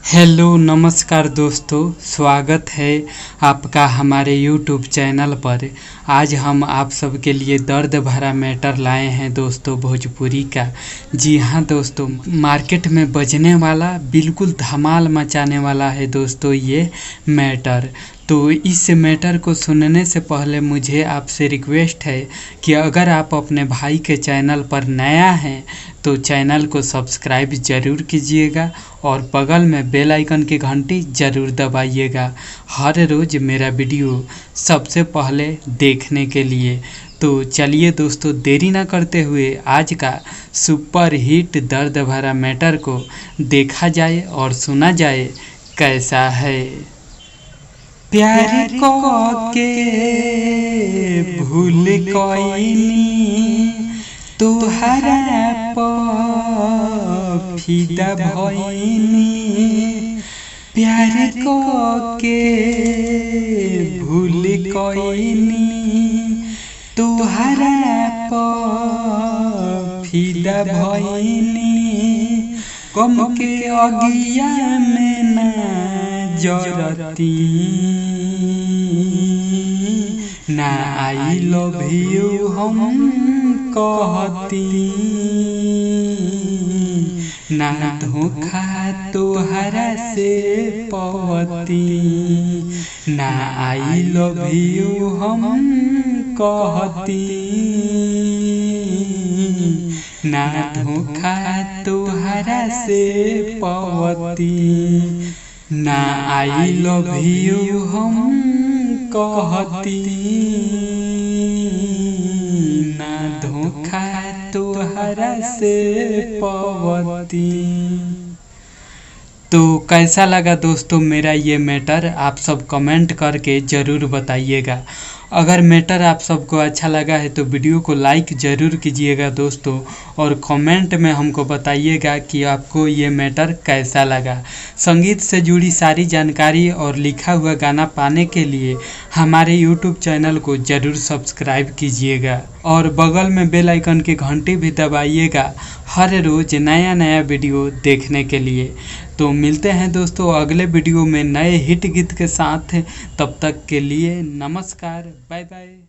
Hello नमस्कार दोस्तों, स्वागत है आपका हमारे YouTube चैनल पर। आज हम आप सबके लिए दर्द भरा मैटर लाए हैं दोस्तों, भोजपुरी का। जी हाँ दोस्तों, मार्केट में बजने वाला, बिल्कुल धमाल मचाने वाला है दोस्तों ये मैटर। तो इस मैटर को सुनने से पहले मुझे आपसे रिक्वेस्ट है कि अगर आप अपने भाई के चैनल पर नया हैं तो चैनल को सब्सक्राइब ज़रूर कीजिएगा और बगल में बेल आइकन की घंटी ज़रूर दबाइएगा हर रोज़ मेरा वीडियो सबसे पहले देखने के लिए। तो चलिए दोस्तों, देरी ना करते हुए आज का सुपर हिट दर्द भरा मैटर को देखा जाए और सुना जाए कैसा है। प्यार को के भूल कोइनी तुहरा पर फिदा भइनी। प्यार को के भूल कोइनी तुहरा पर फिदा भइनी। गम के अगिया में ना जरती ना आई लव यू हम कहती, ना धोखा तोहरा से पवती, ना आई लव यू हम कहती, ना धोखा तोहरा से पवती, ना आई लव यू हम कहती, ना धोखा तोहरा से पवती। तो कैसा लगा दोस्तों मेरा ये मैटर, आप सब कमेंट करके ज़रूर बताइएगा। अगर मैटर आप सबको अच्छा लगा है तो वीडियो को लाइक ज़रूर कीजिएगा दोस्तों, और कमेंट में हमको बताइएगा कि आपको ये मैटर कैसा लगा। संगीत से जुड़ी सारी जानकारी और लिखा हुआ गाना पाने के लिए हमारे YouTube चैनल को ज़रूर सब्सक्राइब कीजिएगा और बगल में बेल आइकन की घंटी भी दबाइएगा हर रोज़ नया नया वीडियो देखने के लिए। तो मिलते हैं दोस्तों अगले वीडियो में नए हिट गीत के साथ। तब तक के लिए नमस्कार, बाय बाय।